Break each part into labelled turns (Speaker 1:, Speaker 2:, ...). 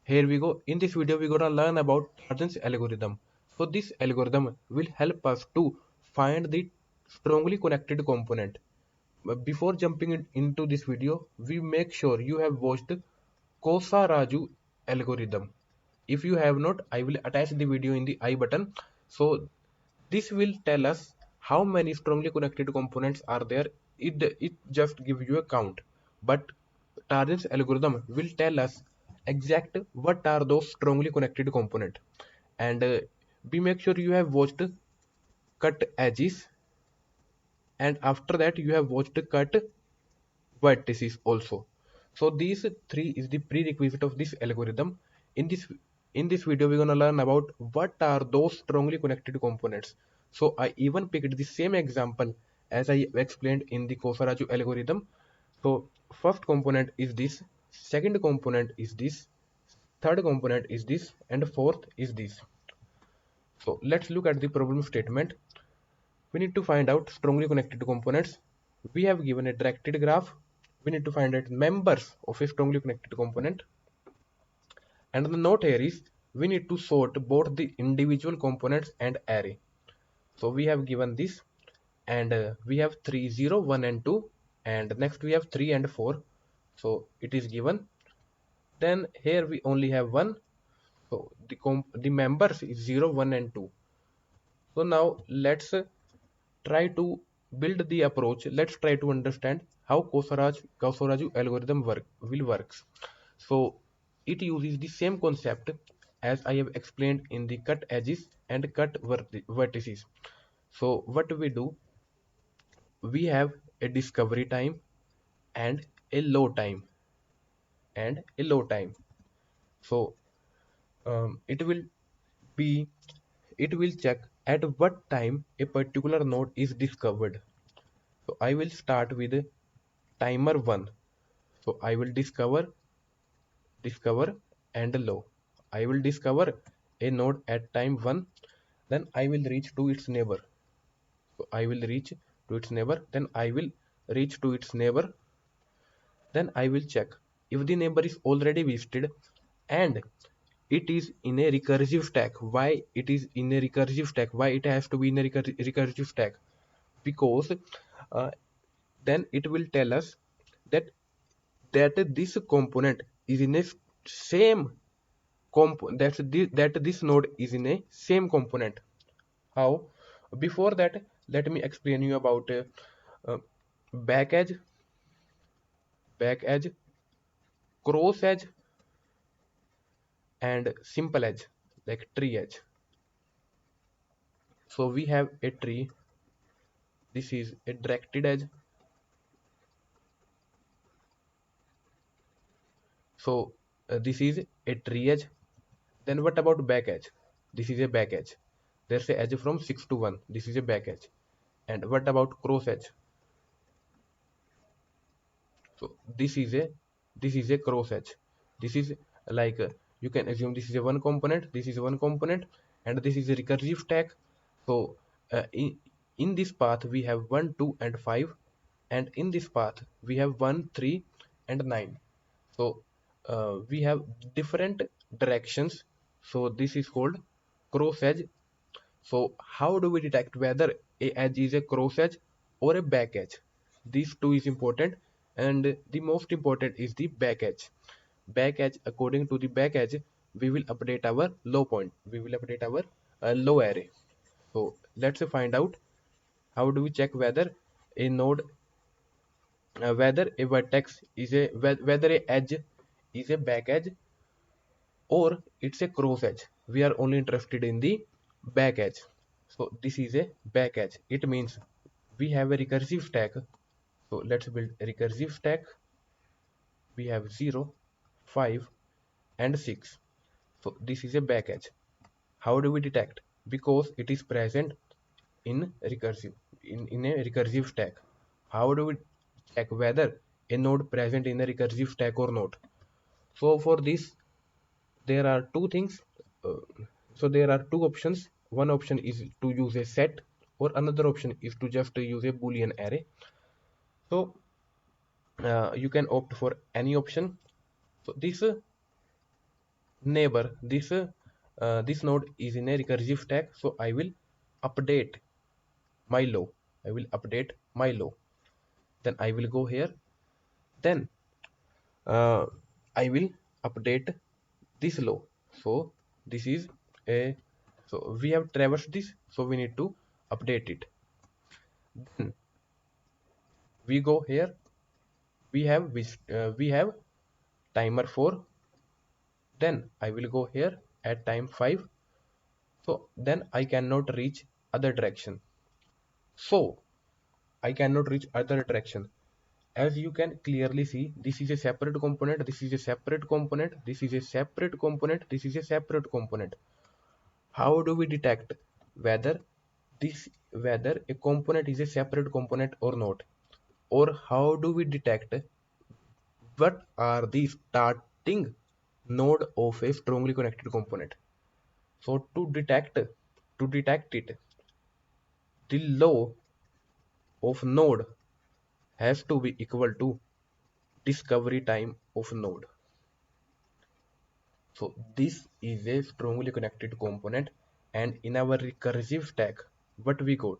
Speaker 1: Here we go. In this video, we're gonna learn about Tarjan's algorithm. So this algorithm will help us to find the strongly connected component. But before jumping into this video, we make sure you have watched Kosa-Raju algorithm. If you have not, I will attach the video in the I button. So this will tell us how many strongly connected components are there. It just gives you a count. But Tarjan's algorithm will tell us exact what are those strongly connected component. And we make sure you have watched cut edges, and after that you have watched cut vertices also. So these three is the prerequisite of this algorithm. In this video we're gonna learn about what are those strongly connected components. So I even picked the same example as I explained in the Kosaraju algorithm. So first component is this, second component is this, third component is this, and fourth is this. So let's look at the problem statement. We need to find out strongly connected components. We have given a directed graph. We need to find out members of a strongly connected component. And the note here is we need to sort both the individual components and array. So we have given this, and we have 3, 0, 1 and 2, and next we have 3 and 4. So it is given. Then here we only have 1. So the members is 0, 1 and 2. So now let's try to build the approach. Let's try to understand how Kosaraju algorithm will works. So it uses the same concept as I have explained in the cut edges and cut vertices. So what we do, we have a discovery time and a low time and a low time. So it will be it will check at what time a particular node is discovered. So I will start with timer 1. So I will discover and low. I will discover a node at time 1, then I will reach to its neighbor. So I will reach to its neighbor, then I will reach to its neighbor, then I will check if the neighbor is already visited and it is in a recursive stack. Why it is in a recursive stack? Why it has to be in a recursive stack? Because uh, then it will tell us that this component is in a same that this node is in a same component. How? Before that, let me explain you about uh, back edge, back edge, cross edge, and simple edge, like tree edge. So we have a tree. This is a directed edge. So this is a tree edge. Then what about back edge? This is a back edge. There's a edge from 6 to 1. This is a back edge. And what about cross edge? So this is a cross edge. This is like you can assume this is a one component, this is one component, and this is a recursive stack. So in this path we have 1, 2 and 5, and in this path we have 1, 3 and 9. So we have different directions. So this is called cross edge. So how do we detect whether a edge is a cross edge or a back edge? These two is important, and the most important is the back edge. Back edge, according to the back edge, we will update our low point. We will update our low array. So let's find out how do we check whether a node, whether a vertex is a whether a edge is a back edge or it's a cross edge. We are only interested in the back edge. So this is a back edge. It means we have a recursive stack. So let's build a recursive stack. We have 0, 5 and 6. So this is a back edge. How do we detect? Because it is present in a recursive stack. How do we check whether a node present in a recursive stack or not? So for this there are two things. uh, so there are two options. One option is to use a set, or another option is to just use a boolean array. So you can opt for any option. So this neighbor, this node is in a recursive stack, so I will update my low. I will update my low. Then I will go here. Then I will update this low. So this is a, so we have traversed this, so we need to update it. Then we go here. We have timer 4. Then I will go here at time 5. So then I cannot reach other direction. So I cannot reach other direction. As you can clearly see, this is a separate component, this is a separate component, this is a separate component, this is a separate component. How do we detect whether whether a component is a separate component or not? Or how do we detect what are the starting node of a strongly connected component? So to detect it, the low of node has to be equal to discovery time of node. So this is a strongly connected component, and in our recursive stack, what we got?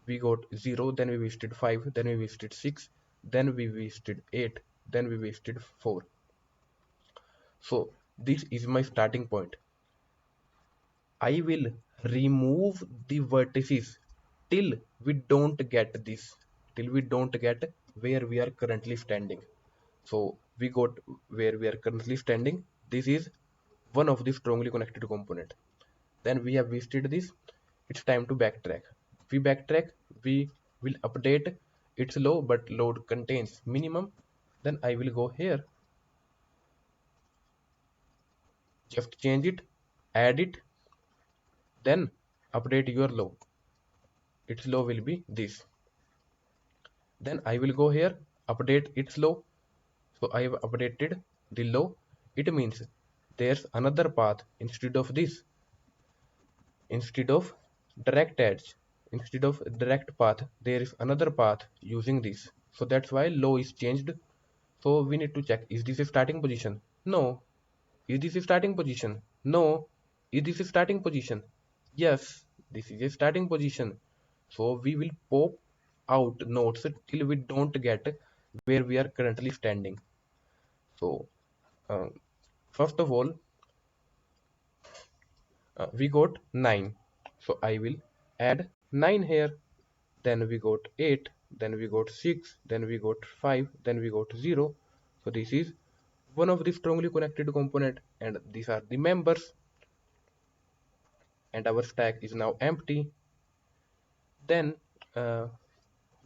Speaker 1: We got 0, then we wasted 5, then we wasted 6, then we wasted 8, then we wasted 4. So this is my starting point. I will remove the vertices till we don't get this, till we don't get where we are currently standing. So we got where we are currently standing. This is one of the strongly connected component. Then we have visited this. It's time to backtrack. We backtrack. We will update its low, but load contains minimum. Then I will go here. Just change it, add it, then update your low. Its low will be this. Then I will go here, update its low. So I have updated the low. It means there's another path instead of this. Instead of direct edge, instead of direct path, there is another path using this. So that's why low is changed. So we need to check, is this a starting position? No. Is this a starting position? No. Is this a starting position? Yes, this is a starting position. So we will pop out nodes till we don't get where we are currently standing. So uh, first of all, we got 9. So I will add 9 here. Then we got 8, then we got 6, then we got 5, then we got 0. So this is one of the strongly connected component, and these are the members, and our stack is now empty. Then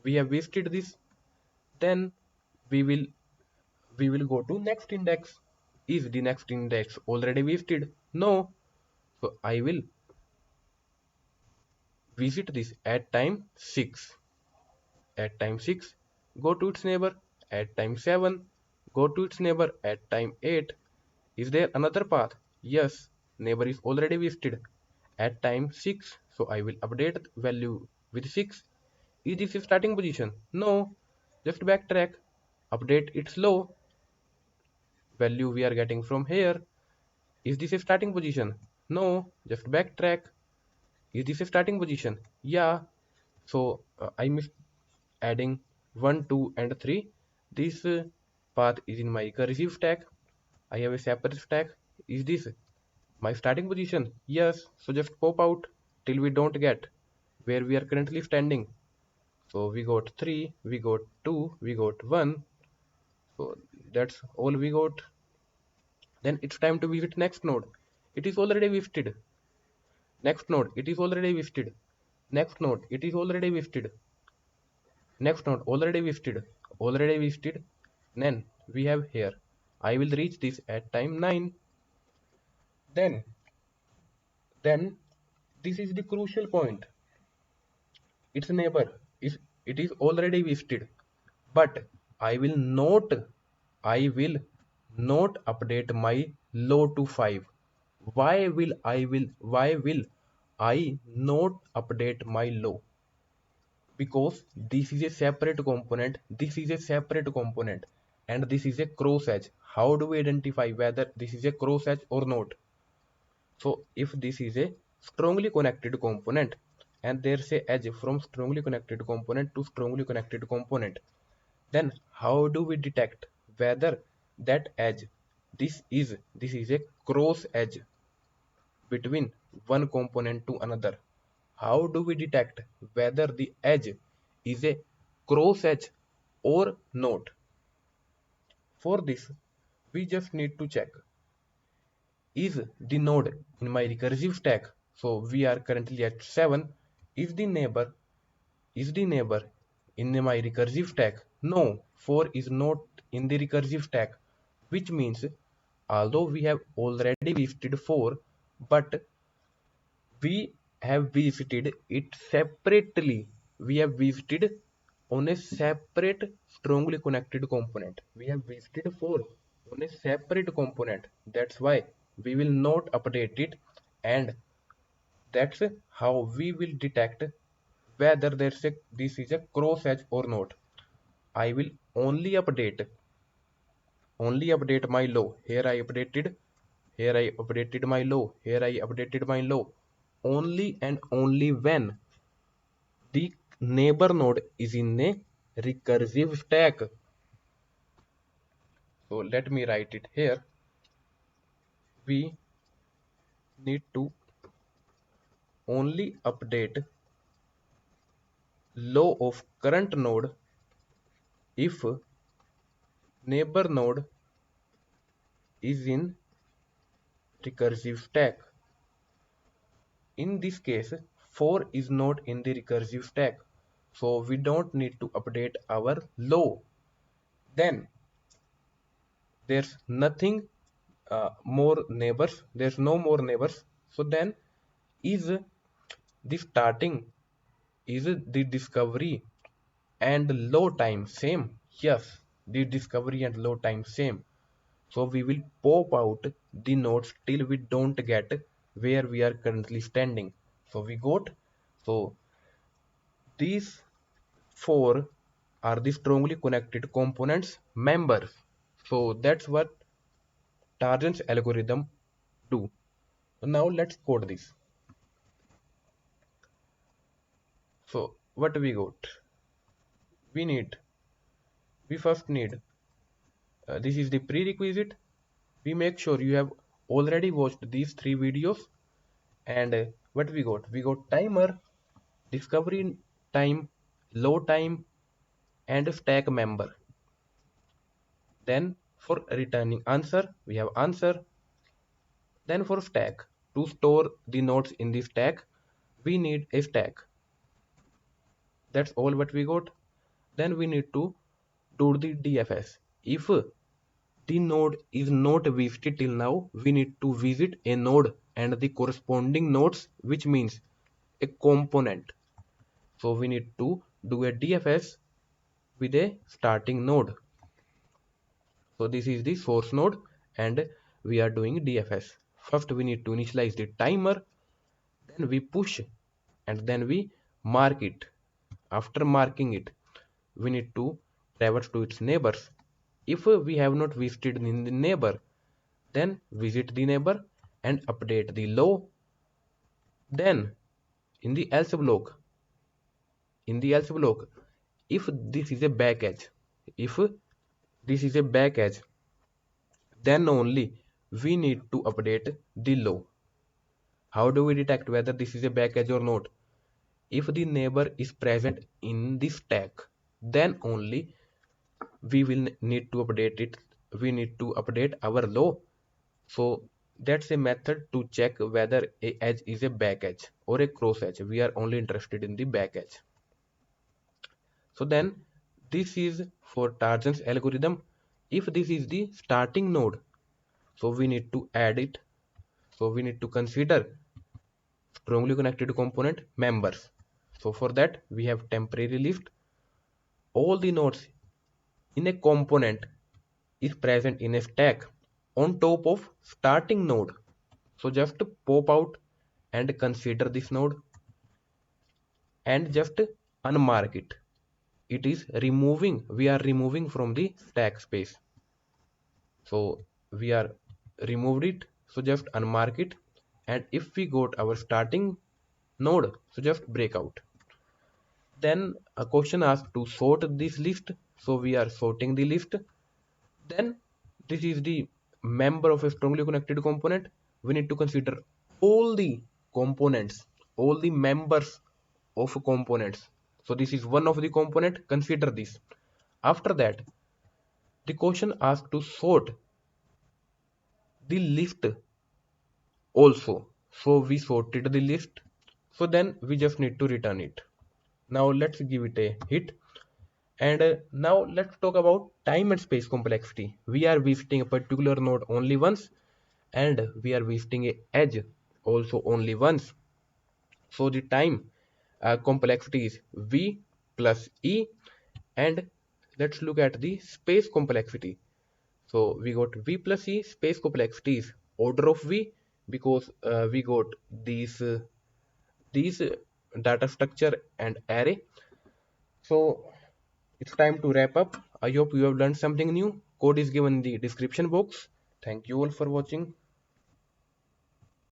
Speaker 1: we have wasted this. Then we will go to next index. Is the next index already wasted? No. So I will visit this at time 6. At time 6, go to its neighbor. At time 7, go to its neighbor. At time 8, is there another path? Yes, neighbor is already visited. At time 6, so I will update value with 6. Is this a starting position? No, just backtrack. Update its low. Value we are getting from here. Is this a starting position? No, just backtrack. Is this a starting position? Yeah. So I missed adding 1, 2 and 3. This path is in my recursive stack. I have a separate stack. Is this my starting position? Yes. So just pop out till we don't get where we are currently standing. So we got 3, we got 2, we got 1. So that's all we got. Then it's time to visit next node. It is already visited. Next node, it is already visited. Next node, it is already visited. Next node, already visited. Already visited. Then we have here. I will reach this at time 9. Then, then this is the crucial point. Its neighbor is, it is already visited. But I will not, I will not update my low to 5. Why will I not update my low? Because this is a separate component, this is a separate component, and this is a cross edge. how do we identify whether this is a cross edge or not? So if this is a strongly connected component and there's a edge from strongly connected component to strongly connected component, then how do we detect whether that edge, this is a cross edge between one component to another? How do we detect whether the edge is a cross edge or not? For this, we just need to check, is the node in my recursive stack, so we are currently at 7, is the neighbor is the neighbor in my recursive stack? No, 4 is not in the recursive stack, which means although we have already visited 4, but we have visited it separately. We have visited on a separate strongly connected component. We have visited 4 on a separate component. That's why we will not update it, and that's how we will detect whether this is a cross edge or not. I will only update my low. Here I updated my low. Here I updated my low. Only and only when the neighbor node is in a recursive stack. So let me write it here. We need to only update low of current node if neighbor node is in recursive stack. In this case, 4 is not in the recursive stack, so we don't need to update our low. Then there's nothing more neighbors, there's no more neighbors. So then, is the starting, is the discovery and load time same? Yes, the discovery and load time same. So we will pop out the nodes till we don't get where we are currently standing. So we got, so these 4 are the strongly connected components members. So that's what Tarjan's algorithm do. Now let's code this. So what we got? We need, we first need, this is the prerequisite. We make sure you have already watched these 3 videos. And what we got? We got timer, discovery time, load time, and stack member. Then for returning answer, we have answer. Then for stack, to store the nodes in the stack, we need a stack. That's all what we got. Then we need to do the DFS. If the node is not visited till now, we need to visit a node and the corresponding nodes, which means a component. So we need to do a DFS with a starting node. So this is the source node and we are doing DFS. First we need to initialize the timer, then we push and then we mark it. After marking it, we need to traverse to its neighbors. If we have not visited in the neighbor, then visit the neighbor and update the low. Then in the else block, if this is a back edge, if this is a back edge, then only we need to update the low. How do we detect whether this is a back edge or not? If the neighbor is present in the stack, then only we will need to update it. We need to update our low. So that's a method to check whether a edge is a back edge or a cross edge. We are only interested in the back edge. So then this is for Tarjan's algorithm. If this is the starting node, so we need to add it. So we need to consider strongly connected component members. So for that we have temporary list. All the nodes in a component is present in a stack on top of starting node. So just pop out and consider this node and just unmark it. It is removing, we are removing from the stack space. So we are removed it, so just unmark it. And if we got our starting node, so just break out. Then a question asks to sort this list, so we are sorting the list. Then this is the member of a strongly connected component. We need to consider all the components, all the members of components. So this is one of the component, consider this. After that, the question asks to sort the list also. So we sorted the list. So then we just need to return it. Now let's give it a hit. And now let's talk about time and space complexity. We are visiting a particular node only once, and we are visiting a edge also only once. So the time complexity is V plus E. And let's look at the space complexity. So we got V plus E. Space complexity is order of V, because we got these data structure and array. So it's time to wrap up. I hope you have learned something new. Code is given in the description box. Thank you all for watching.